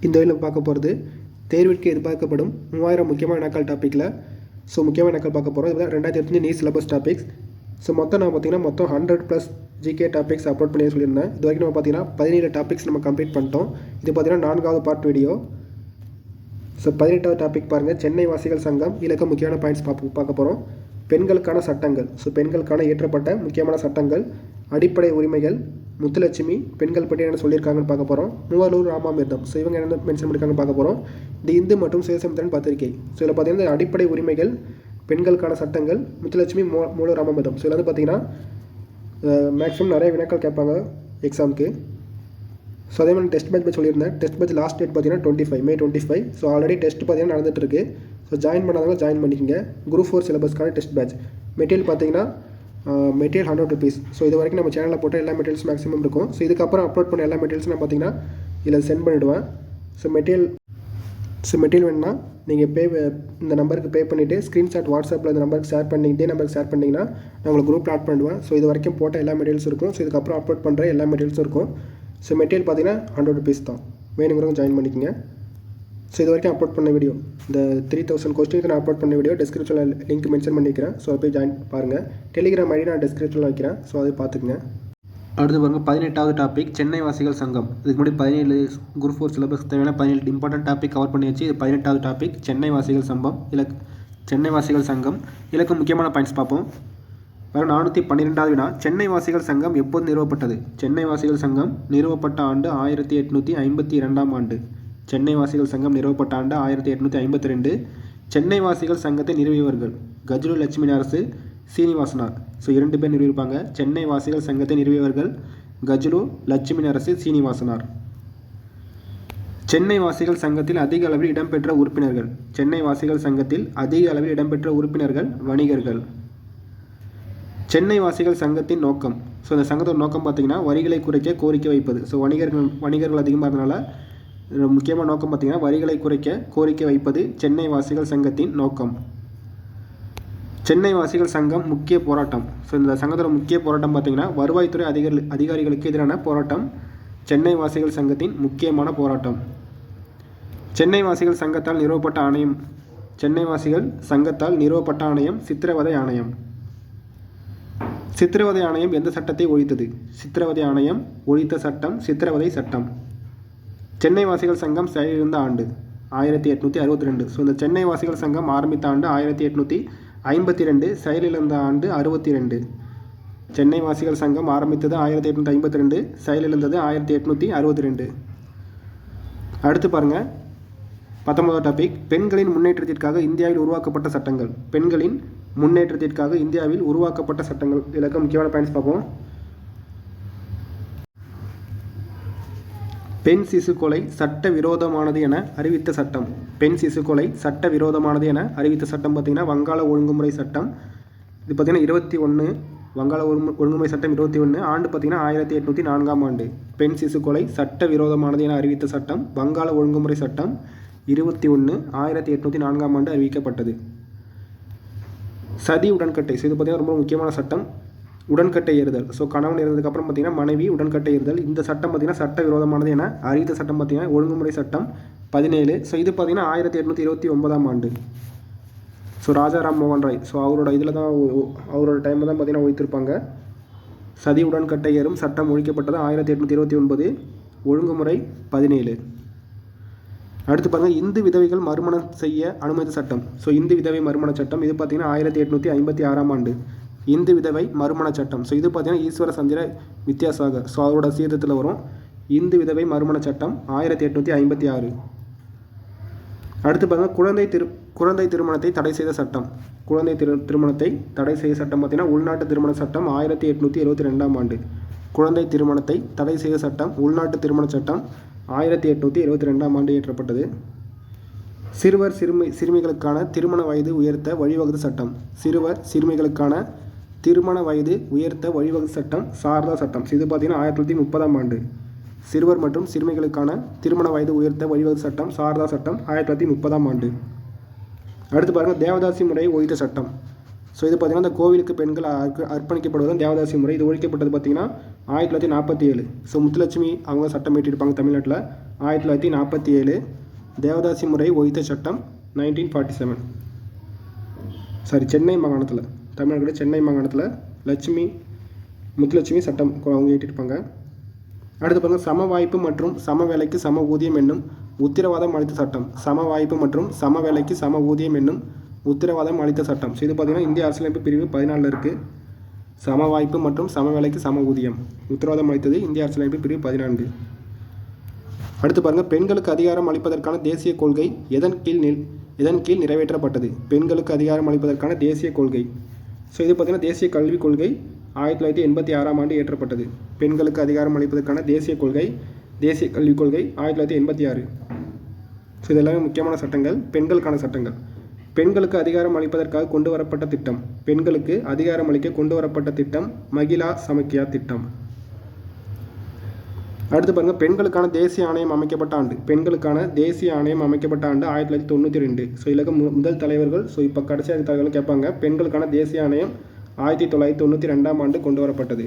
இந்த வகையில் பார்க்க போகிறது தேர்விற்கு எதிர்பார்க்கப்படும் 3000 முக்கியமான வினாக்கள் டாப்பிக்கில் முக்கியமான வினாக்கள் பார்க்க போகிறோம். இது 2025 நீட் சிலபஸ் டாபிக்ஸ். மொத்தம் நான் பார்த்தீங்கன்னா 100+ ஜிகே டாபிக்ஸ் அப்லோட் பண்ணி சொல்லியிருந்தேன். இது வரைக்கும் நம்ம பார்த்தீங்கன்னா 17 டாபிக்ஸ் நம்ம கம்ப்ளீட் பண்ணிட்டோம். இது பார்த்தீங்கன்னா 4வது பார்ட் வீடியோ. 18வது டாபிக் பாருங்கள், சென்னை வாசிகள் சங்கம். இலக்க முக்கியமான பாயிண்ட்ஸ் பார்க்க போகிறோம். பெண்களுக்கான சட்டங்கள், பெண்களுக்கான இயற்றப்பட்ட முக்கியமான சட்டங்கள், அடிப்படை உரிமைகள், முத்துலட்சுமி, பெண்கள் பற்றி என்ன சொல்லியிருக்காங்கன்னு பார்க்க போகிறோம். மூவலூர் ராமாமிர்தம், இவங்க என்ன மென்ஷன் பண்ணியிருக்காங்கன்னு பார்க்க போகிறோம். தி இந்து மற்றும் சுயசமித்திரன் பத்திரிகை. இதில் பார்த்தீங்கன்னா அடிப்படை உரிமைகள், பெண்களுக்கான சட்டங்கள், முத்துலட்சுமி, மூவலூர் ராமாமிர்தம். இதில் வந்து பார்த்தீங்கன்னா மேக்ஸிமம் நிறைய வினாக்கள் கேட்பாங்க எக்ஸாமுக்கு. அதே மாதிரி டெஸ்ட் பேட்ச் சொல்லியிருந்தேன். டெஸ்ட் பேட்ச் லாஸ்ட் டேட் பார்த்தீங்கன்னா May 25. ஆல்ரெடி டெஸ்ட் பார்த்தீங்கன்னா நடந்துகிட்ருக்கு. ஜாயின் பண்ணாதவங்க ஜாயின் பண்ணிக்கோங்க. குரூப் 4 சிலபஸ்க்கான டெஸ்ட் பேட்ச். மெட்டீரியல் பார்த்தீங்கன்னா மெட்டீரியல் ₹100. இது வரைக்கும் நம்ம சேனலில் போட்ட எல்லா மெட்டீரியல்ஸ் மேக்ஸிமம் இருக்கும். இதுக்கப்புறம் அப்லோட் பண்ண எல்லா மெட்டீரியல்ஸும் நான் பார்த்தீங்கன்னா இதில் சென்ட் பண்ணிவிடுவேன். மெட்டீரியல் வேணுன்னா நீங்கள் இந்த நம்பருக்கு பே பண்ணிவிட்டு ஸ்க்ரீன்ஷாட் வாட்ஸ்அப்பில் இந்த நம்பருக்கு ஷேர் பண்ணி இதே நம்பருக்கு ஷேர் பண்ணிங்கன்னா நான் உங்களுக்கு குரூப்பில் ஆட் பண்ணிடுவேன். இது வரைக்கும் போட்ட எல்லா மெட்டீரியல்ஸும் இருக்கும். இதுக்கப்புறம் அப்லோட் பண்ணுற எல்லா மெட்டீரியல்ஸும் இருக்கும். மெட்டீரியல் பார்த்தீங்கன்னா ₹100 தான். வேணுங்கிறவங்க ஜாயின் பண்ணிக்கோங்க. இது வரைக்கும் அப்லோட் பண்ண வீடியோ, இந்த 3000 கொஸ்டினுக்கு நான் அப்லோட் பண்ண வீடியோ டிஸ்கிரிப்ஷனில் லிங்க் மென்ஷன் பண்ணிக்கிறேன். அதை போய் ஜாயின் பாருங்கள். டெலிகிராம் ஐடி நான் டிஸ்கிரிப்ஷனில் வைக்கிறேன். அதை பார்த்துக்குங்க. அடுத்து பாருங்கள், 18வது டாபிக் சென்னை வாசிகள் சங்கம். இதுக்கு முன்னாடி 17 குரூப் 4 சிலபஸ் தேவையான 17 இம்பார்ட்டன்ட் டாபிக் கவர் பண்ணியாச்சு. இது 18வது டாபிக் சென்னை வாசிகள் சங்கம். சென்னை வாசிகள் சங்கம் இலக்கு முக்கியமான பாயிண்ட்ஸ் பார்ப்போம். 412வது வினா, சென்னை வாசிகள் சங்கம் எப்போது நிறுவப்பட்டது? சென்னை வாசிகள் சங்கம் நிறுவப்பட்ட ஆண்டு 1852ஆம் ஆண்டு. சென்னை வாசிகள் சங்கம் நிறுவப்பட்ட ஆண்டு 1852. சென்னை வாசிகள் சங்கத்தை நிறுவியவர்கள் கஜ்லு லட்சுமி நரசு, சீனிவாசனார். 2 பேர் நிறுவியிருப்பாங்க. சென்னை வாசிகள் சங்கத்தை நிறுவியவர்கள் கஜ்லு லட்சுமி நரசு, சீனிவாசனார். சென்னை வாசிகள் சங்கத்தில் அதிக அளவில் இடம்பெற்ற உறுப்பினர்கள். சென்னை வாசிகள் சங்கத்தில் அதிக அளவில் இடம்பெற்ற உறுப்பினர்கள் வணிகர்கள். சென்னை வாசிகள் சங்கத்தின் நோக்கம், இந்த சங்கத்தோட நோக்கம் பார்த்தீங்கன்னா வரிகளை குறைக்க கோரிக்கை வைப்பது. வணிகர்கள் அதிகமாக இருந்தனால முக்கியமான நோக்கம் பார்த்தீங்கன்னா வரிகளை குறைக்க கோரிக்கை வைப்பது சென்னை வாசிகள் சங்கத்தின் நோக்கம். சென்னை வாசிகள் சங்கம் முக்கிய போராட்டம். இந்த சங்கத்தோட முக்கிய போராட்டம் பார்த்தீங்கன்னா வருவாய்த்துறை அதிகாரிகளுக்கு எதிரான போராட்டம் சென்னை வாசிகள் சங்கத்தின் முக்கியமான போராட்டம். சென்னை வாசிகள் சங்கத்தால் நிறுவப்பட்ட ஆணையம். சென்னை வாசிகள் சங்கத்தால் நிறுவப்பட்ட ஆணையம் சித்திரவதை ஆணையம். சித்திரவதை ஆணையம் எந்த சட்டத்தை ஒழித்தது? சித்திரவதை ஆணையம் ஒழித்த சட்டம் சித்திரவதை சட்டம். சென்னை வாசிகள் சங்கம் செயலிழந்த ஆண்டு 1862. இந்த சென்னை வாசிகள் சங்கம் ஆரம்பித்த ஆண்டு 1852, செயலிழந்த ஆண்டு 62. சென்னை வாசிகள் சங்கம் ஆரம்பித்தது 1852, செயலிழந்தது 1862. அடுத்து பாருங்கள், 19வது டாபிக் பெண்களின் முன்னேற்றத்திற்காக இந்தியாவில் உருவாக்கப்பட்ட சட்டங்கள். பெண்களின் முன்னேற்றத்திற்காக இந்தியாவில் உருவாக்கப்பட்ட சட்டங்கள். இலக்க முக்கியமான பாயிண்ட்ஸ் பார்ப்போம். பெண் சிசு கொலை சட்ட விரோதமானது என அறிவித்த சட்டம். பெண் சிசு கொலை சட்ட விரோதமானது என அறிவித்த சட்டம் பார்த்தீங்கன்னா வங்காள ஒழுங்குமுறை சட்டம். இது பார்த்தீங்கன்னா 21, வங்காள ஒழுங்குமுறை சட்டம் 21. ஆண்டு பார்த்தீங்கன்னா 1804ஆம் ஆண்டு. பெண் சிசு கொலை சட்ட விரோதமானது என அறிவித்த சட்டம் வங்காள ஒழுங்குமுறை சட்டம் 21, 1804ஆம் ஆண்டு அறிவிக்கப்பட்டது. சதி உடன்கட்டை, இது பார்த்தீங்கன்னா ரொம்ப முக்கியமான சட்டம். உடன்கட்டை ஏறுதல், கணவன் இறந்ததுக்கப்புறம் பார்த்தீங்கன்னா மனைவி உடன்கட்டை ஏறுதல். இந்த சட்டம் பார்த்தீங்கன்னா சட்ட விரோதமானது என அறிவித்த சட்டம் பார்த்தீங்கன்னா ஒழுங்குமுறை சட்டம் 17. இது பார்த்தீங்கன்னா 1829ஆம் ஆண்டு. ராஜாராம் மோகன் ராய், அவரோட இதில் தான் அவரோட டைமில் தான் பார்த்தீங்கன்னா ஒழித்திருப்பாங்க. சதி உடன்கட்டை ஏறும் சட்டம் ஒழிக்கப்பட்டது 1829, ஒழுங்குமுறை 17. அடுத்து பாருங்கள், இந்து விதவைகள் மறுமணம் செய்ய அனுமதி சட்டம். இந்து விதவை மறுமண சட்டம் இது பார்த்தீங்கன்னா 1856ஆம் ஆண்டு. இந்து விதவை மறுமண சட்டம். இது பார்த்தீங்கன்னா ஈஸ்வர சந்திர வித்யாசாகர், அவரோட சீர்திருத்தத்தில் வரும். இந்து விதவை மறுமண சட்டம் 1856. அடுத்து பாருங்கள், குழந்தை திருமணத்தை தடை செய்த சட்டம். குழந்தை திருமணத்தை தடை செய்த சட்டம் பார்த்தீங்கன்னா உள்நாட்டு திருமண சட்டம் 1872ஆம் ஆண்டு. குழந்தை திருமணத்தை தடை செய்த சட்டம் உள்நாட்டு திருமண சட்டம் 1872ஆம் ஆண்டு இயற்றப்பட்டது. சிறுவர் சிறுமிகளுக்கான திருமண வயது உயர்த்த வழிவகுத்த சட்டம். சிறுவர் சிறுமிகளுக்கான திருமண வயது உயர்த்த வழிவகுத்த சட்டம் சாரதா சட்டம். இது பார்த்தீங்கன்னா 1930ஆம் ஆண்டு. சிறுவர் மற்றும் சிறுமிகளுக்கான திருமண வயது உயர்த்த வழிவகுத்த சட்டம் சாரதா சட்டம் 1930ஆம் ஆண்டு. அடுத்து பாருங்கள், தேவதாசி முறையை ஒழித்த சட்டம். இது பார்த்தீங்கன்னா இந்த கோவிலுக்கு பெண்கள் அர்ப்பணிக்கப்படுவதும் தேவதாசி முறை. இது ஒழிக்கப்பட்டது பார்த்தீங்கன்னா 1947. முத்துலட்சுமி அவங்க சட்டம் ஏற்றிருப்பாங்க தமிழ்நாட்டில். 1947. தேவதாசி முறை ஒழித்த சட்டம் 1947. சென்னை மாகாணத்தில், தமிழ்நாடு சென்னை மாகாணத்தில் முத்துலட்சுமி சட்டம் அவங்க ஏற்றிருப்பாங்க. அடுத்து பாருங்கள், சம வாய்ப்பு மற்றும் சம வேலைக்கு சம ஊதியம் என்னும் உத்தரவாதம் அளித்த சட்டம். சம வாய்ப்பு மற்றும் சம வேலைக்கு சம ஊதியம் என்னும் உத்தரவாதம் அளித்த சட்டம். ஸோ இது பார்த்திங்கன்னா இந்திய அரசியலமைப்பு பிரிவு 14 இருக்குது. சம வாய்ப்பு மற்றும் சம வேலைக்கு சம ஊதியம் உத்தரவாதம் அளித்தது இந்திய அரசியலமைப்பு பிரிவு 14. அடுத்து பாருங்கள், பெண்களுக்கு அதிகாரம் அளிப்பதற்கான தேசிய கொள்கை எதன் கீழ் நிறைவேற்றப்பட்டது. பெண்களுக்கு அதிகாரம் அளிப்பதற்கான தேசிய கொள்கை. ஸோ இது பார்த்திங்கன்னா தேசிய கல்விக் கொள்கை 1986ஆம் ஆண்டு இயற்றப்பட்டது. பெண்களுக்கு அதிகாரம் அளிப்பதற்கான தேசிய கல்விக் கொள்கை 1986. ஸோ இதெல்லாமே முக்கியமான சட்டங்கள், பெண்களுக்கான சட்டங்கள். பெண்களுக்கு அதிகாரம் அளிப்பதற்காக கொண்டு வரப்பட்ட திட்டம். பெண்களுக்கு அதிகாரம் அளிக்க கொண்டு வரப்பட்ட திட்டம் மகிழா சமக்கியா திட்டம். அடுத்து பாருங்கள், பெண்களுக்கான தேசிய ஆணையம் அமைக்கப்பட்ட ஆண்டு. பெண்களுக்கான தேசிய ஆணையம் அமைக்கப்பட்ட ஆண்டு 1992. ஸோ இதில் முதல் தலைவர்கள், ஸோ இப்போ கடைசியாக தலைவர்கள் கேட்பாங்க. பெண்களுக்கான தேசிய ஆணையம் 1992ஆம் ஆண்டு கொண்டு வரப்பட்டது.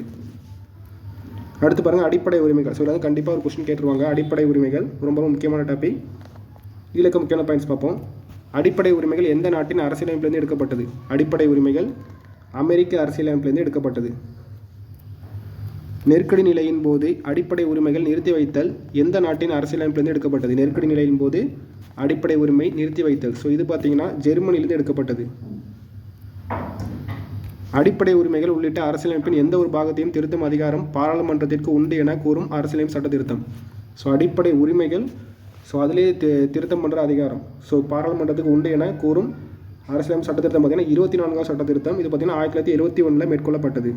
அடுத்து பாருங்கள், அடிப்படை உரிமைகள். ஸோ இதில் கண்டிப்பாக ஒரு கொஸ்டின் கேட்டுருவாங்க. அடிப்படை உரிமைகள் ரொம்ப முக்கியமான டாபிக். இதில் முக்கியமான பாயிண்ட்ஸ் பார்ப்போம். அடிப்படை உரிமைகள் எந்த நாட்டின் அரசியலமைப்பிலிருந்து எடுக்கப்பட்டது. அடிப்படை உரிமைகள் அமெரிக்க அரசியலமைப்பிலிருந்து எடுக்கப்பட்டது. நெருக்கடி நிலையின் போது அடிப்படை உரிமைகள் நிறுத்தி வைத்தல் எந்த நாட்டின் அரசியலமைப்பிலிருந்து எடுக்கப்பட்டது. நெருக்கடி நிலையின் போது அடிப்படை உரிமை நிறுத்தி வைத்தல். ஸோ இது பார்த்தீங்கன்னா ஜெர்மனியிலிருந்து எடுக்கப்பட்டது. அடிப்படை உரிமைகள் உள்ளிட்ட அரசியலமைப்பின் எந்த ஒரு பாகத்தையும் திருத்தும் அதிகாரம் பாராளுமன்றத்திற்கு உண்டு என கூறும் அரசியலமைப்பு சட்ட திருத்தம். ஸோ அடிப்படை உரிமைகள், ஸோ அதிலே திருத்தம் பண்ணுற அதிகாரம், ஸோ பாராளுமன்றத்துக்கு உண்டு என கூறும் அரசியலமைப்பு சட்ட திருத்தம் பார்த்தீங்கன்னா 24ஆம் சட்ட திருத்தம். இது பார்த்தீங்கன்னா 1971 மேற்கொள்ளப்பட்டது.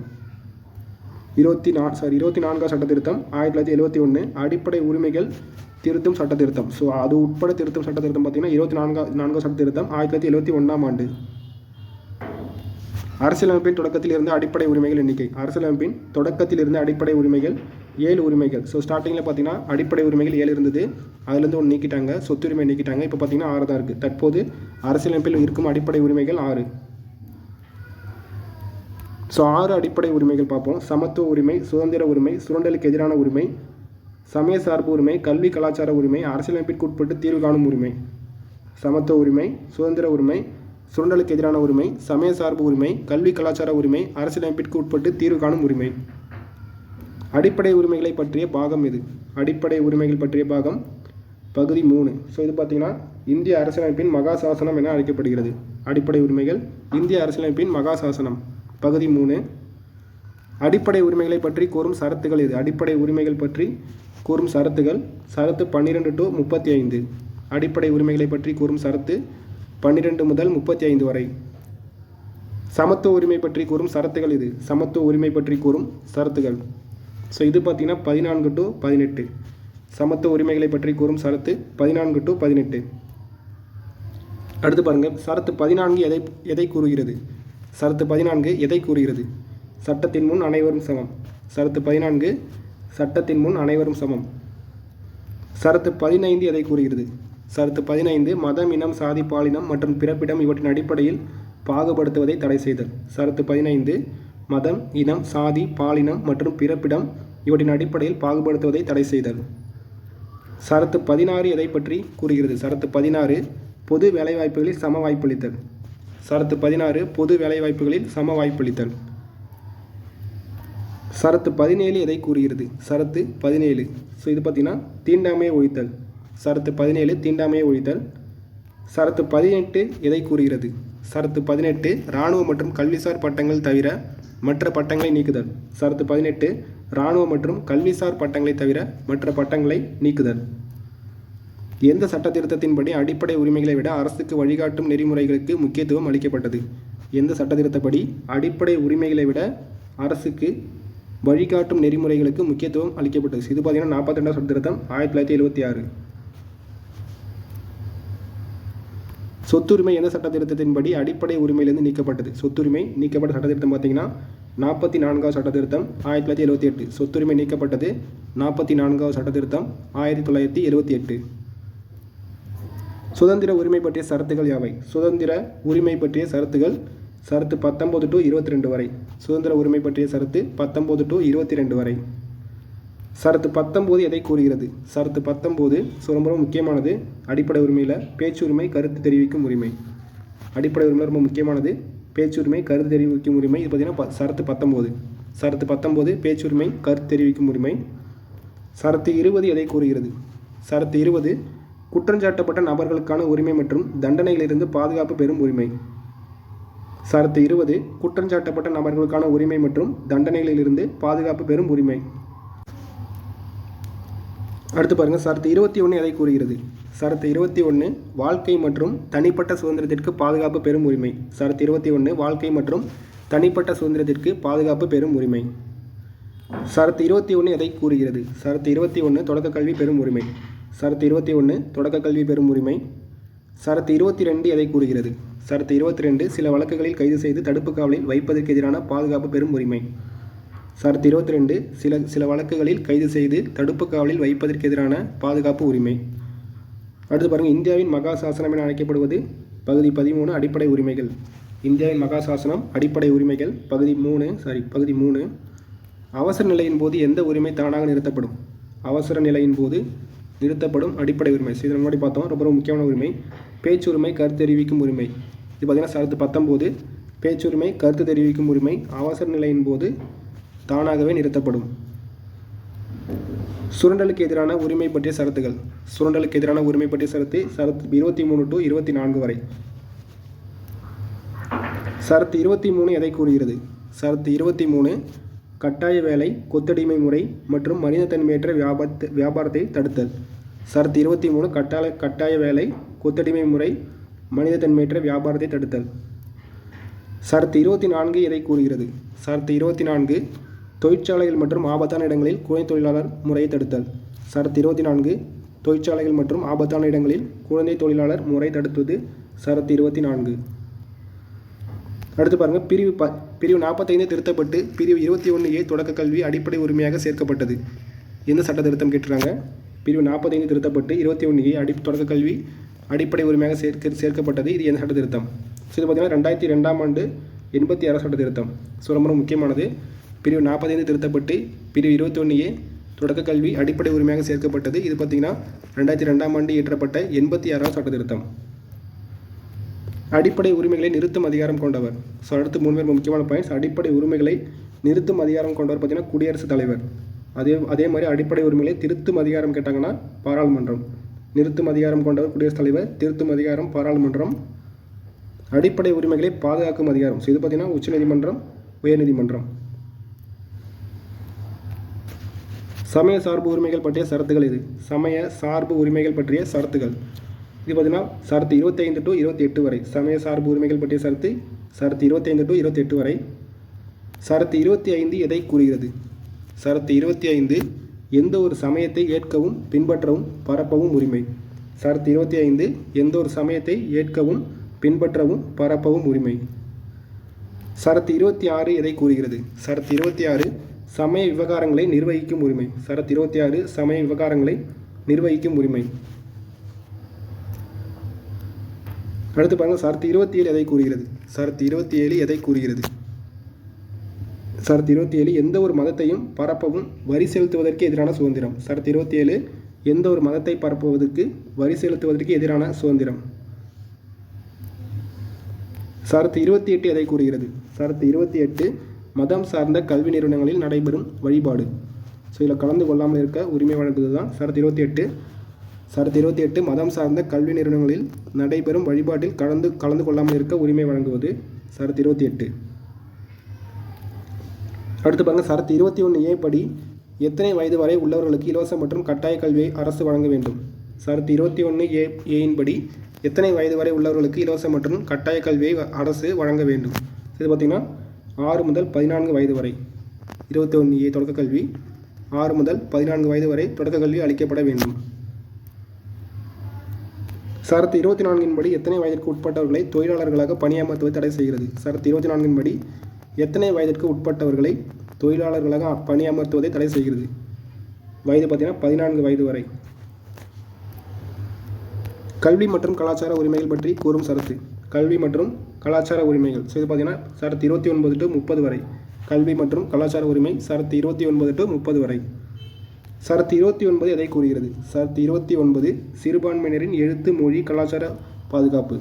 24ஆம் சட்ட திருத்தம் 1971. அடிப்படை உரிமைகள் திருத்தும் சட்ட திருத்தம். ஸோ அது உட்பட திருத்தும் சட்ட திருத்தம் பார்த்தீங்கன்னா 24ஆம் சட்ட திருத்தம் 1971ஆம் ஆண்டு. அரசியலமைப்பின் தொடக்கத்தில் இருந்த அடிப்படை உரிமைகள் எண்ணிக்கை. அரசியலமைப்பின் தொடக்கத்தில் இருந்த அடிப்படை உரிமைகள் 7 உரிமைகள். ஸோ ஸ்டார்டிங்கில் பார்த்தீங்கன்னா அடிப்படை உரிமைகள் 7 இருந்தது, அதுலேருந்து 1 நீக்கிட்டாங்க, சொத்துரிமை நீக்கிட்டாங்க. இப்போ பார்த்தீங்கன்னா 6 தான் இருக்குது. தற்போது அரசியலமைப்பில் இருக்கும் அடிப்படை உரிமைகள் 6. ஸோ 6 அடிப்படை உரிமைகள் பார்ப்போம். சமத்துவ உரிமை, சுதந்திர உரிமை, சுரண்டலுக்கு எதிரான உரிமை, சமய சார்பு உரிமை, கல்வி கலாச்சார உரிமை, அரசியலமைப்பிற்கு உட்பட்டு தீர்வு காணும் உரிமை. சமத்துவ உரிமை, சுதந்திர உரிமை, சுரண்டலுக்கு எதிரான உரிமை, சமய சார்பு உரிமை, கல்வி கலாச்சார உரிமை, அரசியலமைப்பிற்கு உட்பட்டு தீர்வு காணும் உரிமை. அடிப்படை உரிமைகளை பற்றிய பாகம் இது. அடிப்படை உரிமைகள் பற்றிய பாகம் பகுதி 3. ஸோ இது பார்த்தீங்கன்னா இந்திய அரசியலமைப்பின் மகாசாசனம் என அழைக்கப்படுகிறது. அடிப்படை உரிமைகள் இந்திய அரசியலமைப்பின் மகாசாசனம் பகுதி 3. அடிப்படை உரிமைகளை பற்றி கூறும் சரத்துகள் இது. அடிப்படை உரிமைகள் பற்றி கூறும் சரத்துகள் சரத்து 12 to 35. அடிப்படை உரிமைகளை பற்றி கூறும் சரத்து 12 முதல் 35 வரை. சமத்துவ உரிமை பற்றி கூறும் சரத்துகள் இது. சமத்துவ உரிமை பற்றி கூறும் சரத்துகள். ஸோ இது பார்த்தீங்கன்னா 14 to 18. சமத்துவ உரிமைகளை பற்றி கூறும் சரத்து 14 to 18. அடுத்து பாருங்கள், சரத்து 14 எதை கூறுகிறது. சரத்து 14 எதை கூறுகிறது. சட்டத்தின் முன் அனைவரும் சமம். சரத்து 14 சட்டத்தின் முன் அனைவரும் சமம். சரத்து 15 எதை கூறுகிறது. சரத்து 15 மதம், இனம், சாதி, பாலினம் மற்றும் பிறப்பிடம் இவற்றின் அடிப்படையில் பாகுபடுத்துவதை தடை செய்தல். சரத்து 15 மதம், இனம், சாதி, பாலினம் மற்றும் பிறப்பிடம் இவற்றின் அடிப்படையில் பாகுபடுத்துவதை தடை செய்தல். சரத்து 16 எதை பற்றி கூறுகிறது. சரத்து 16 பொது வேலைவாய்ப்புகளில் சம வாய்ப்பளித்தல். சரத்து 16 பொது வேலைவாய்ப்புகளில் சம வாய்ப்பளித்தல். சரத்து 17 எதை கூறுகிறது. சரத்து 17 ஸோ இது பார்த்தீங்கன்னா தீண்டாமையை ஒழித்தல். சரத்து 17 தீண்டாமையை ஒழித்தல். சரத்து 18 எதை கூறுகிறது. சரத்து 18 இராணுவ மற்றும் கல்விசார் பட்டங்கள் தவிர மற்ற பட்டங்களை நீக்குதல். சரத்து 18 இராணுவ மற்றும் கல்விசார் பட்டங்களை தவிர மற்ற பட்டங்களை நீக்குதல். எந்த சட்ட திருத்தத்தின்படி அடிப்படை உரிமைகளை விட அரசுக்கு வழிகாட்டும் நெறிமுறைகளுக்கு முக்கியத்துவம் அளிக்கப்பட்டது. எந்த சட்ட திருத்தப்படி அடிப்படை உரிமைகளை விட அரசுக்கு வழிகாட்டும் நெறிமுறைகளுக்கு முக்கியத்துவம் அளிக்கப்பட்டது. இது பார்த்தீங்கன்னா 42ஆம் சட்ட திருத்தம் 1976. சொத்துரிமை எந்த சட்ட திருத்தத்தின்படி அடிப்படை உரிமையிலிருந்து நீக்கப்பட்டது. சொத்துரிமை நீக்கப்பட்ட சட்ட திருத்தம் பார்த்தீங்கன்னா 44ஆம் சட்ட திருத்தம் 1978. சொத்துரிமை நீக்கப்பட்டது 44ஆம் சட்ட திருத்தம் 1978. சுதந்திர உரிமை பற்றிய சரத்துகள் யாவை. சுதந்திர உரிமை பற்றிய சரத்துகள் சரத்து 19 to 22 வரை. சுதந்திர உரிமை பற்றிய சரத்து 19 to 22 வரை. சரத்து 19 எதை கூறுகிறது? சரத்து 19 ரொம்ப முக்கியமானது. அடிப்படை உரிமையில் பேச்சுரிமை, கருத்து தெரிவிக்கும் உரிமை. அடிப்படை உரிமை ரொம்ப முக்கியமானது. பேச்சுரிமை, கருத்து தெரிவிக்கும் உரிமை. இது பார்த்திங்கன்னா சரத்து 19. சரத்து 19 பேச்சுரிமை, கருத்து தெரிவிக்கும் உரிமை. சரத்து 20 எதை கூறுகிறது? சரத்து 20 குற்றஞ்சாட்டப்பட்ட நபர்களுக்கான உரிமை மற்றும் தண்டனையிலிருந்து பாதுகாப்பு பெறும் உரிமை. சரத்து 20 குற்றஞ்சாட்டப்பட்ட நபர்களுக்கான உரிமை மற்றும் தண்டனைகளிலிருந்து பாதுகாப்பு பெறும் உரிமை. அடுத்து பாருங்கள், சரத்து 21 எதை கூறுகிறது? சரத்து 21 வாழ்க்கை மற்றும் தனிப்பட்ட சுதந்திரத்திற்கு பாதுகாப்பு பெறும் உரிமை. சரத்து 21 வாழ்க்கை மற்றும் தனிப்பட்ட சுதந்திரத்திற்கு பாதுகாப்பு பெறும் உரிமை. சரத்து 21 எதை கூறுகிறது? சரத்து 21 தொடக்க கல்வி பெறும் உரிமை. சரத்து 21 தொடக்க கல்வி பெறும் உரிமை. சரத்து 22 எதை கூறுகிறது? சரத்து 22 சில வழக்குகளில் கைது செய்து தடுப்பு காவலில் வைப்பதற்கு எதிரான பாதுகாப்பு பெறும் உரிமை. சரத்து 22 சில வழக்குகளில் கைது செய்து தடுப்பு காவலில் வைப்பதற்கு எதிரான பாதுகாப்பு உரிமை. அடுத்து பாருங்கள், இந்தியாவின் மகா சாசனம் என அழைக்கப்படுவது பகுதி 13 அடிப்படை உரிமைகள். இந்தியாவின் மகா சாசனம் அடிப்படை உரிமைகள் பகுதி 3. அவசர நிலையின் போது எந்த உரிமை தானாக நிறுத்தப்படும்? அவசர நிலையின் போது நிறுத்தப்படும் அடிப்படை உரிமை. இது முன்னாடி பார்த்தோம், ரொம்ப முக்கியமான உரிமை. பேச்சுரிமை, கருத்து தெரிவிக்கும் உரிமை. இது பார்த்திங்கன்னா சரத்து 19 பேச்சுரிமை, கருத்து தெரிவிக்கும் உரிமை அவசர நிலையின் போது தானாகவே நிறுத்தப்படும். சுரண்டலுக்கு எதிரான உரிமை பற்றிய சரத்துகள். சுரண்டலுக்கு எதிரான உரிமை பற்றிய சரத்து 23 to 24 வரை. சரத்து 23 எதை கூறுகிறது? சரத்து 23 கட்டாய வேலை, கொத்தடிமை முறை மற்றும் மனிதத்தன்மையற்ற வியாபாரத்தை தடுத்தல். சரத்து 23 கட்டாய வேலை, கொத்தடிமை முறை, மனிதத்தன்மையற்ற வியாபாரத்தை தடுத்தல். சரத்து 24 எதை கூறுகிறது? சரத்து 24 தொழிற்சாலைகள் மற்றும் ஆபத்தான இடங்களில் குழந்தை தொழிலாளர் முறையை தடுத்தல். சரத்து 24 தொழிற்சாலைகள் மற்றும் ஆபத்தான இடங்களில் குழந்தை தொழிலாளர் முறை தடுத்தது. சரத்து 24. அடுத்து பாருங்கள், பிரிவு 45 திருத்தப்பட்டு பிரிவு 21A தொடக்க கல்வி அடிப்படை உரிமையாக சேர்க்கப்பட்டது. எந்த சட்ட திருத்தம் கேட்டுறாங்க? பிரிவு 45 திருத்தப்பட்டு 21A தொடக்க கல்வி அடிப்படை உரிமையாக சேர்க்கப்பட்டது. இது எந்த சட்ட திருத்தம்? இது பார்த்திங்கன்னா 2002ஆம் ஆண்டு 86 சட்ட திருத்தம். ரொம்ப முக்கியமானது. பிரிவு 45 திருத்தப்பட்டு பிரிவு 21A தொடக்க கல்வி அடிப்படை உரிமையாக சேர்க்கப்பட்டது. இது பார்த்திங்கன்னா 2002ஆம் ஆண்டு இயற்றப்பட்ட 86வது சட்ட திருத்தம். அடிப்படை உரிமைகளை நிறுத்தும் அதிகாரம் கொண்டவர். அடுத்து 3 முக்கியமான பாயிண்ட்ஸ். அடிப்படை உரிமைகளை நிறுத்தும் அதிகாரம் கொண்டவர் பார்த்திங்கன்னா குடியரசுத் தலைவர். அதே மாதிரி அடிப்படை உரிமைகளை திருத்தும் அதிகாரம் கேட்டாங்கன்னா பாராளுமன்றம். நிறுத்தும் அதிகாரம் கொண்டவர் குடியரசுத் தலைவர், திருத்தும் அதிகாரம் பாராளுமன்றம். அடிப்படை உரிமைகளை பாதுகாக்கும் அதிகாரம். இது பார்த்திங்கன்னா உச்சநீதிமன்றம், உயர்நீதிமன்றம். சமய சார்பு உரிமைகள் பற்றிய சரத்துகள் இது. சமய சார்பு உரிமைகள் பற்றிய சரத்துகள். இது பார்த்திங்கன்னா சரத்து 25 to 28 வரை. சமய சார்பு உரிமைகள் பற்றிய சரத்து 25 to 28 வரை. சரத்து 25 எதை கூறுகிறது? சரத்து 25 எந்த ஒரு சமயத்தை ஏற்கவும் பின்பற்றவும் பரப்பவும் உரிமை. சரத்து 25 எந்த ஒரு சமயத்தை ஏற்கவும் பின்பற்றவும் பரப்பவும் உரிமை. சரத்து 26 எதை கூறுகிறது? சரத்து 26 சமய விவகாரங்களை நிர்வகிக்கும் உரிமை. சரத்து 26 சமய விவகாரங்களை நிர்வகிக்கும் உரிமை. அடுத்து பாருங்கள், சரத்து 27 எதை கூறுகிறது? சரத்து 27 எதை கூறுகிறது? சரத்து 27 எந்த ஒரு மதத்தையும் பரப்பவும் வரி செலுத்துவதற்கு எதிரான சுதந்திரம். சரத்து 27 எந்த ஒரு மதத்தை பரப்புவதற்கு வரி செலுத்துவதற்கு எதிரான சுதந்திரம். சரத்து 28 எதை கூறுகிறது? சரத்து 28 மதம் சார்ந்த கல்வி நிறுவனங்களில் நடைபெறும் வழிபாடு. இதில் கலந்து கொள்ளாமல் இருக்க உரிமை வழங்குவது தான் சரத்து 28. சரத்து 28 மதம் சார்ந்த கல்வி நிறுவனங்களில் நடைபெறும் வழிபாட்டில் கலந்து கொள்ளாமல் இருக்க உரிமை வழங்குவது சரத்து 28. அடுத்து பாருங்கள், சரத்து 21A படி எத்தனை வயது வரை உள்ளவர்களுக்கு இலவச மற்றும் கட்டாய கல்வியை அரசு வழங்க வேண்டும்? சரத்து 21A படி எத்தனை வயது வரை உள்ளவர்களுக்கு இலவச மற்றும் கட்டாய கல்வியை அரசு வழங்க வேண்டும்? இது பார்த்திங்கன்னா 6 முதல் 14 வயது வரை. 21A தொடக்க கல்வி 6 முதல் 14 வயது வரை தொடக்க கல்வி அளிக்கப்பட வேண்டும். சரத்து 24 படி எத்தனை வயதிற்கு உட்பட்டவர்களை தொழிலாளர்களாக பணியமர்த்துவது தடை செய்கிறது? சரத்து 24 படி எத்தனை வயதிற்கு உட்பட்டவர்களை தொழிலாளர்களாக பணியமர்த்துவதை தடை செய்கிறது? வயது பார்த்திங்கன்னா 14 வயது வரை. கல்வி மற்றும் கலாச்சார உரிமைகள் பற்றி கூறும் சரத்து. கல்வி மற்றும் கலாச்சார உரிமைகள். இது பார்த்திங்கன்னா சரத்து 29 to 30 வரை. கல்வி மற்றும் கலாச்சார உரிமை சரத்து 29 to 30 வரை. சரத்து 29 எதை கூறுகிறது? சரத்து 29 சிறுபான்மையினரின் எழுத்து, மொழி, கலாச்சார பாதுகாப்பு.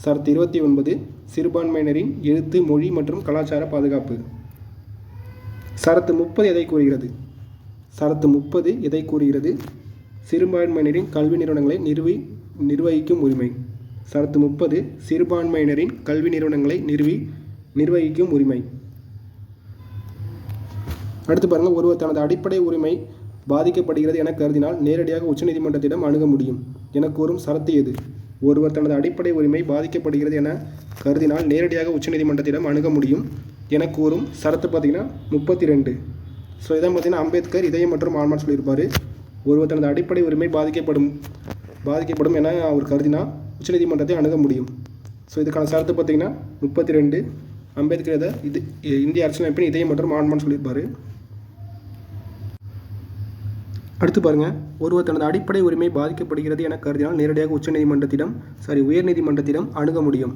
சரத்து 29 சிறுபான்மையினரின் எழுத்து, மொழி மற்றும் கலாச்சார பாதுகாப்பு. சரத்து 30 எதை கூறுகிறது? சரத்து 30 எதை கூறுகிறது? சிறுபான்மையினரின் கல்வி நிறுவனங்களை நிர்வகிக்கும் உரிமை. சரத்து 30 சிறுபான்மையினரின் கல்வி நிறுவனங்களை நிர்வகிக்கும் உரிமை. அடுத்து பாருங்கள், ஒருவர் தனது அடிப்படை உரிமை பாதிக்கப்படுகிறது என கருதினால் நேரடியாக உச்சநீதிமன்றத்திடம் அணுக முடியும் என கூறும் சரத்து எது? ஒருவர் தனது அடிப்படை உரிமை பாதிக்கப்படுகிறது என கருதினால் நேரடியாக உச்சநீதிமன்றத்திடம் அணுக முடியும் என கூறும் சரத்து பார்த்திங்கன்னா 32. ஸோ இதான் பார்த்திங்கன்னா அம்பேத்கர் இதயம் மற்றும் ஆன்மா சொல்லியிருப்பார். ஒருவர் தனது அடிப்படை உரிமை பாதிக்கப்படும் என அவர் கருதினால் உச்சநீதிமன்றத்தை அணுக முடியும். ஸோ இதுக்கான சரத்து பார்த்திங்கன்னா 32. அம்பேத்கர் இந்திய அரசியலமைப்பின் இதயம் மற்றும் ஆன்மான்னு சொல்லியிருப்பார். அடுத்து பாருங்கள், ஒருவர் தனது அடிப்படை உரிமை பாதிக்கப்படுகிறது என கருதினால் நேரடியாக உயர்நீதிமன்றத்திடம் அணுக முடியும்.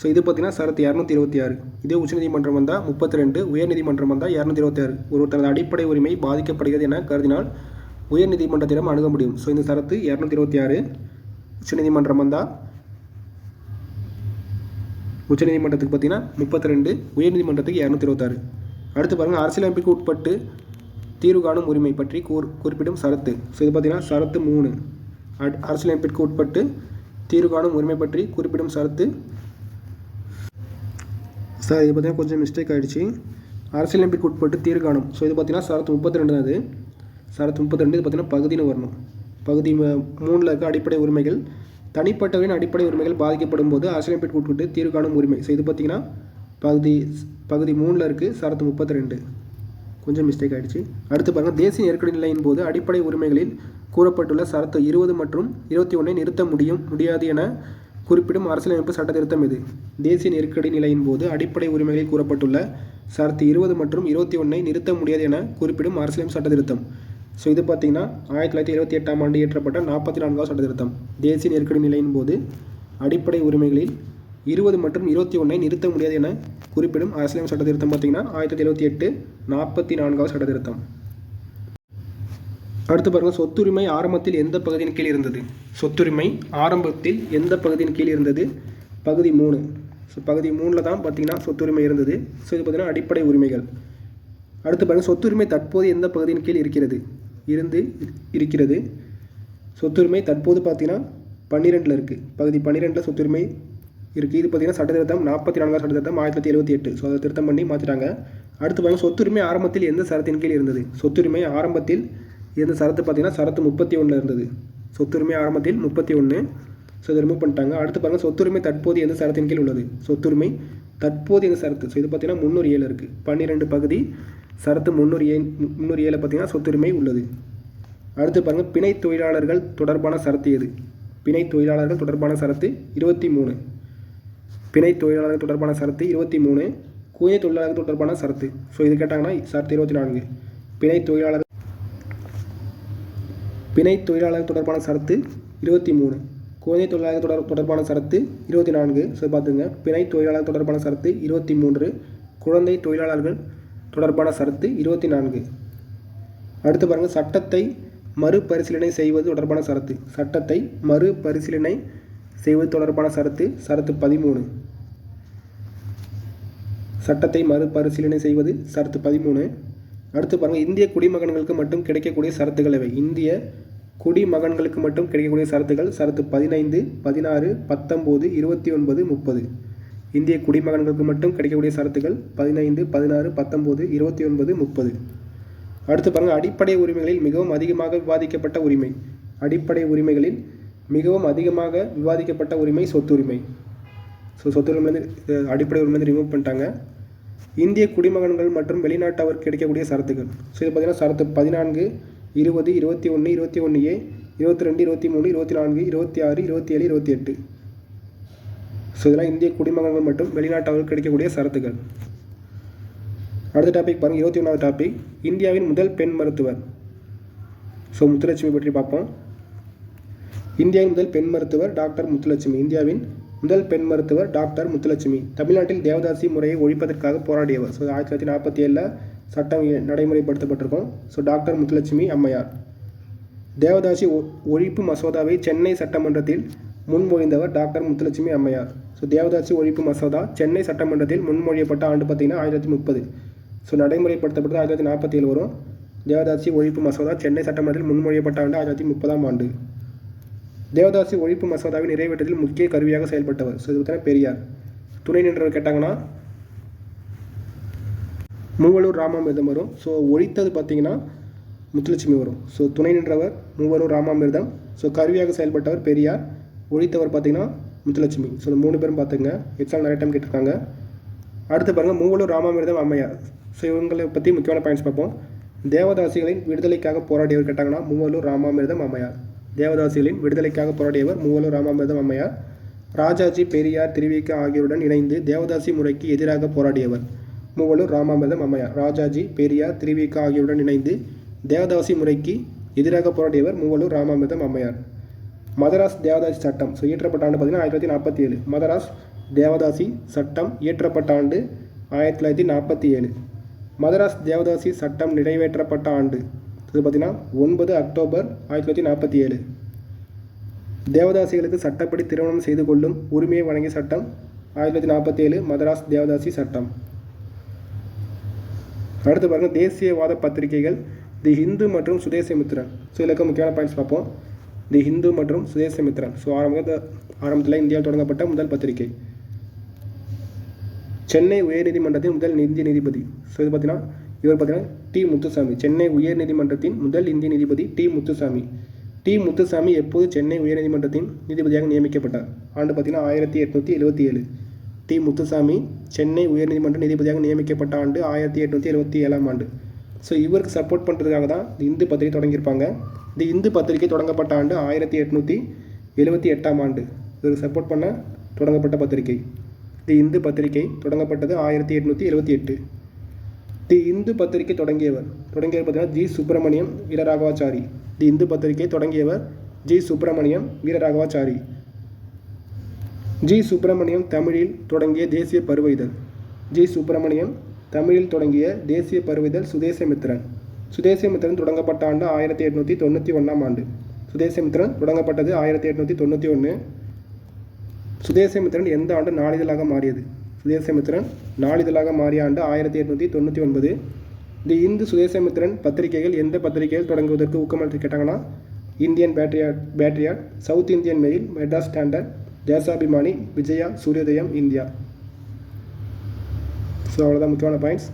ஸோ இது பார்த்திங்கன்னா சரத்து 226. இதே உச்சநீதிமன்றம் வந்தால் 32, உயர்நீதிமன்றம் வந்தால் 226. ஒருவர் தனது அடிப்படை உரிமை பாதிக்கப்படுகிறது என கருதினால் உயர்நீதிமன்றத்திடம் அணுக முடியும். ஸோ இந்த சரத்து 226. உச்சநீதிமன்றம் வந்தால் உச்சநீதிமன்றத்துக்கு பார்த்திங்கன்னா 32, உயர்நீதிமன்றத்துக்கு 226. அடுத்து பாருங்கள், அரசியலமைப்புக்கு உட்பட்டு தீர்வு காணும் உரிமை பற்றி குறிப்பிடும் சரத்து. ஸோ இது பார்த்திங்கன்னா சரத்து 3. அரசியலமைப்பிற்கு உட்பட்டு தீர்வு காணும் உரிமை பற்றி குறிப்பிடும் சரத்து. சார் இது பார்த்திங்கன்னா கொஞ்சம் மிஸ்டேக் ஆகிடுச்சு. அரசியலமைப்பிற்கு உட்பட்டு தீர்வு காணும். ஸோ இது பார்த்திங்கன்னா சரத்து 32 தான். அது சரத்து 32 இது பார்த்திங்கன்னா பகுதின்னு வரணும். பகுதி 3 இருக்க அடிப்படை உரிமைகள், தனிப்பட்டவரின் அடிப்படை உரிமைகள் பாதிக்கப்படும் போது அரசியலமைப்பிற்கு உட்பட்டு தீர்வு காணும் உரிமை. ஸோ இது பார்த்திங்கன்னா பகுதி 3 இருக்குது, சரத்து 32. கொஞ்சம் மிஸ்டேக் ஆகிடுச்சு. அடுத்து பாருங்கள், தேசிய நெருக்கடி நிலையின் போது அடிப்படை உரிமைகளில் கூறப்பட்டுள்ள சரத்து 20 மற்றும் 21 நிறுத்த முடியாது என குறிப்பிடும் அரசியலமைப்பு சட்ட திருத்தம் எது? தேசிய நெருக்கடி நிலையின் போது அடிப்படை உரிமைகளில் கூறப்பட்டுள்ள சரத்து 20 மற்றும் 21 நிறுத்த முடியாது என குறிப்பிடும் அரசியலமைப்பு சட்ட திருத்தம். ஸோ இது பார்த்திங்கன்னா 1978ஆம் ஆண்டு இயற்றப்பட்ட 44வது சட்ட திருத்தம். தேசிய நெருக்கடி நிலையின் போது அடிப்படை உரிமைகளில் 20 மற்றும் 21 நிறுத்த முடியாது என குறிப்பிடும் அரசியலமைப்பு சட்ட திருத்தம் பார்த்திங்கன்னா 1978 44வது சட்ட திருத்தம். அடுத்து பாருங்கள், சொத்துரிமை ஆரம்பத்தில் எந்த பகுதியின் கீழ் இருந்தது? சொத்துரிமை ஆரம்பத்தில் எந்த பகுதியின் கீழ் இருந்தது? பகுதி 3. ஸோ பகுதி 3 தான் பார்த்திங்கன்னா சொத்துரிமை இருந்தது. ஸோ இது பார்த்திங்கன்னா அடிப்படை உரிமைகள். அடுத்து பாருங்கள், சொத்துரிமை தற்போது எந்த பகுதியின் கீழ் இருக்கிறது? சொத்துரிமை தற்போது பார்த்திங்கன்னா 12 இருக்குது. பகுதி 12 சொத்துரிமை இருக்குது. இது பார்த்திங்கன்னா சட்ட திருத்தம் 44வது சட்ட திருத்தம் 1978. ஸோ அதை திருத்தம் பண்ணி மாற்றிட்டாங்க. அடுத்து பாருங்கள், சொத்துரிமை ஆரம்பத்தில் எந்த சரத்தின் கீழ் இருந்தது? சொத்துரிமை ஆரம்பத்தில் எந்த சரத்து பார்த்திங்கன்னா சரத்து 31 இருந்தது. சொத்துரிமை ஆரம்பத்தில் 31. ஸோ இதை ரிமூவ் பண்ணிட்டாங்க. அடுத்து பாருங்கள், சொத்துரிமை தற்போது எந்த சரத்தின் கீழ் உள்ளது? சொத்துரிமை தற்போது எந்த சரத்து? ஸோ இது பார்த்திங்கன்னா 307 இருக்குது. 12 பகுதி சரத்து 307 பார்த்திங்கன்னா சொத்துரிமை உள்ளது. அடுத்து பாருங்கள், பிணை தொழிலாளர்கள் தொடர்பான சரத்து எது? பிணை தொழிலாளர்கள் தொடர்பான சரத்து 23. பிணை தொழிலாளர்கள் தொடர்பான சரத்து 23. குழந்தை தொழிலாளர்கள் தொடர்பான சரத்து. ஸோ இது கேட்டாங்கன்னா சரத்து 24. பிணை தொழிலாளர்கள் தொடர்பான சரத்து 23. குழந்தை தொழிலாளர்கள் தொடர்பான சரத்து 24. ஸோ பார்த்துங்க, பிணை தொழிலாளர்கள் தொடர்பான சரத்து 23, குழந்தை தொழிலாளர்கள் தொடர்பான சரத்து 24. அடுத்து பாருங்கள், சட்டத்தை மறுபரிசீலனை செய்வது தொடர்பான சரத்து. சட்டத்தை மறுபரிசீலனை செய்வது தொடர்பான சரத்து 13. சட்டத்தை மறுபரிசீலனை செய்வது சரத்து 13. அடுத்து பாருங்கள், இந்திய குடிமகன்களுக்கு மட்டும் கிடைக்கக்கூடிய சரத்துகள் எவை? இந்திய குடிமகன்களுக்கு மட்டும் கிடைக்கக்கூடிய சரத்துகள் சரத்து 15, 16, 19, 29, 30. இந்திய குடிமகன்களுக்கு மட்டும் கிடைக்கக்கூடிய சரத்துகள் 15, 16, 19, 29, 30. அடுத்து பாருங்கள், அடிப்படை உரிமைகளில் மிகவும் அதிகமாக விவாதிக்கப்பட்ட உரிமை. அடிப்படை உரிமைகளில் மிகவும் அதிகமாக விவாதிக்கப்பட்ட உரிமை சொத்துரிமை. ஸோ சொத்துரிமையிலேருந்து அடிப்படை உரிமையிலேருந்து ரிமூவ் பண்ணிட்டாங்க. இந்திய குடிமகன்கள் மற்றும் வெளிநாட்டவருக்கு கிடைக்கக்கூடிய சரத்துகள். ஸோ இது பார்த்திங்கன்னா சரத்து 14, 20, 21, 21A, 22, 23, 24, 26, 27, 28. ஸோ இதெல்லாம் இந்திய குடிமகன்கள் மற்றும் வெளிநாட்டவருக்கு கிடைக்கக்கூடிய சரத்துகள். அடுத்த டாபிக் பாருங்கள், 21வது டாபிக், இந்தியாவின் முதல் பெண் மருத்துவர். ஸோ முத்துலட்சுமி பற்றி பார்ப்போம். இந்தியாவின் முதல் பெண் மருத்துவர் டாக்டர் முத்துலட்சுமி. இந்தியாவின் முதல் பெண் மருத்துவர் டாக்டர் முத்துலட்சுமி. தமிழ்நாட்டில் தேவதாசி முறையை ஒழிப்பதற்காக போராடியவர். ஸோ 1947 சட்டம் நடைமுறைப்படுத்தப்பட்டிருக்கும். ஸோ டாக்டர் முத்துலட்சுமி அம்மையார். தேவதாசி ஒழிப்பு மசோதாவை சென்னை சட்டமன்றத்தில் முன்மொழிந்தவர் டாக்டர் முத்துலட்சுமி அம்மையார். ஸோ தேவதாசி ஒழிப்பு மசோதா சென்னை சட்டமன்றத்தில் முன்மொழியப்பட்ட ஆண்டு பார்த்திங்கன்னா 1930. ஸோ நடைமுறைப்படுத்தப்பட்டது 1947 வரும். தேவதாசி ஒழிப்பு மசோதா சென்னை சட்டமன்றத்தில் முன்மொழியப்பட்ட ஆண்டு 1930ஆம் ஆண்டு. தேவதாசி ஒழிப்பு மசோதாவை நிறைவேற்றத்தில் முக்கிய கருவியாக செயல்பட்டவர். ஸோ இது பார்த்தீங்கன்னா பெரியார். துணை நின்றவர் கேட்டாங்கன்னா மூவலூர் ராமாமிர்தம் வரும். ஸோ ஒழித்தது பார்த்திங்கன்னா முத்துலட்சுமி வரும். ஸோ துணை நின்றவர் மூவலூர் ராமாமிர்தம். ஸோ கருவியாக செயல்பட்டவர் பெரியார். ஒழித்தவர் பார்த்திங்கன்னா முத்துலட்சுமி. ஸோ இந்த 3 பேரும் பார்த்துங்க, எக்ஸாம் நிறைய டைம் கேட்டிருக்காங்க. அடுத்து பாருங்கள் மூவலூர் ராமாமிர்தம் அம்மையார். ஸோ இவங்களை பற்றி முக்கியமான பாயிண்ட்ஸ் பார்ப்போம். தேவதாசிகளின் விடுதலைக்காக போராடியவர் கேட்டாங்கன்னா மூவலூர் ராமாமிர்தம் அம்மையார். தேவதாசிகளின் விடுதலைக்காக போராடியவர் மூவலூர் ராமாமிர்தம் அம்மையார். ராஜாஜி, பெரியார், திருவிக ஆகியோருடன் இணைந்து தேவதாசி முறைக்கு எதிராக போராடியவர் மூவலூர் ராமாமிர்தம் அம்மையார். ராஜாஜி, பெரியார், திருவிக ஆகியோருடன் இணைந்து தேவதாசி முறைக்கு எதிராக போராடியவர் மூவலூர் ராமாமிர்தம் அம்மையார். மதராஸ் தேவதாசி சட்டம் ஸோ இயற்றப்பட்ட ஆண்டு பார்த்திங்கன்னா 1947. மதராஸ் தேவதாசி சட்டம் இயற்றப்பட்ட ஆண்டு 1947. மதராஸ் தேவதாசி சட்டம் நிறைவேற்றப்பட்ட ஆண்டு இது பார்த்திங்கன்னா 9 அக்டோபர் 1947. தேவதாசிகளுக்கு சட்டப்படி திருமணம் செய்து கொள்ளும் உரிமையை வழங்கிய சட்டம் 1947 மதராஸ் தேவதாசி சட்டம். அடுத்து பாருங்கள் தேசியவாத பத்திரிகைகள் தி ஹிந்து மற்றும் சுதேசமித்ரன். ஸோ இதுக்கு முக்கியமான பாயிண்ட்ஸ் பார்ப்போம். தி ஹிந்து மற்றும் சுதேசமித்ரன் ஸோ ஆரம்பத்தில் இந்தியாவில் தொடங்கப்பட்ட முதல் பத்திரிகை. சென்னை உயர்நீதிமன்றத்தின் முதல் இந்திய நீதிபதி. ஸோ இது பார்த்தீங்கன்னா இவர் பார்த்தீங்கன்னா டி. முத்துசாமி. சென்னை உயர்நீதிமன்றத்தின் முதல் இந்திய நீதிபதி டி. முத்துசாமி. டி. முத்துசாமி எப்போது சென்னை உயர்நீதிமன்றத்தின் நீதிபதியாக நியமிக்கப்பட்டார்? ஆண்டு பார்த்தீங்கன்னா 1877. டி. முத்துசாமி சென்னை உயர்நீதிமன்ற நீதிபதியாக நியமிக்கப்பட்ட ஆண்டு 1877ஆம் ஆண்டு. ஸோ இவருக்கு சப்போர்ட் பண்ணுறதுக்காக தான் இந்து பத்திரிகை தொடங்கியிருப்பாங்க. இந்த இந்து பத்திரிகை தொடங்கப்பட்ட ஆண்டு 1878ஆம் ஆண்டு. இவருக்கு சப்போர்ட் பண்ண தொடங்கப்பட்ட பத்திரிகை. தி இந்து பத்திரிகை தொடங்கப்பட்டது 1878. தி இந்து பத்திரிகை தொடங்கியவர் பார்த்தீங்கன்னா ஜி. சுப்பிரமணியம் வீரராகவாச்சாரி. தி இந்து பத்திரிகை தொடங்கியவர் ஜி. சுப்பிரமணியம் வீரராகவாச்சாரி. ஜி. சுப்பிரமணியம் தமிழில் தொடங்கிய தேசிய பருவ இதழ். ஜி. சுப்பிரமணியம் தமிழில் தொடங்கிய தேசிய பருவ இதழ் சுதேசமித்ரன். சுதேசமித்ரன் தொடங்கப்பட்ட ஆண்டு 1891ஆம் ஆண்டு. சுதேசமித்ரன் தொடங்கப்பட்டது 1891. சுதேசமித்ரன் எந்த ஆண்டு நாளிதழாக மாறியது? சுதேசமித்ரன் நாளிதழாக மாறிய ஆண்டு 1899. தி இந்து சுதேசமித்ரன் பத்திரிகைகள் எந்த பத்திரிகைகள் தொடங்குவதற்கு ஊக்கமளித்து கேட்டாங்கன்னா Indian Patriot, South Indian Mail, Madras Standard, Desabhimani, Vijaya, Suryodayam, India. So அவ்வளோதான் முக்கியமான பாயிண்ட்ஸ்.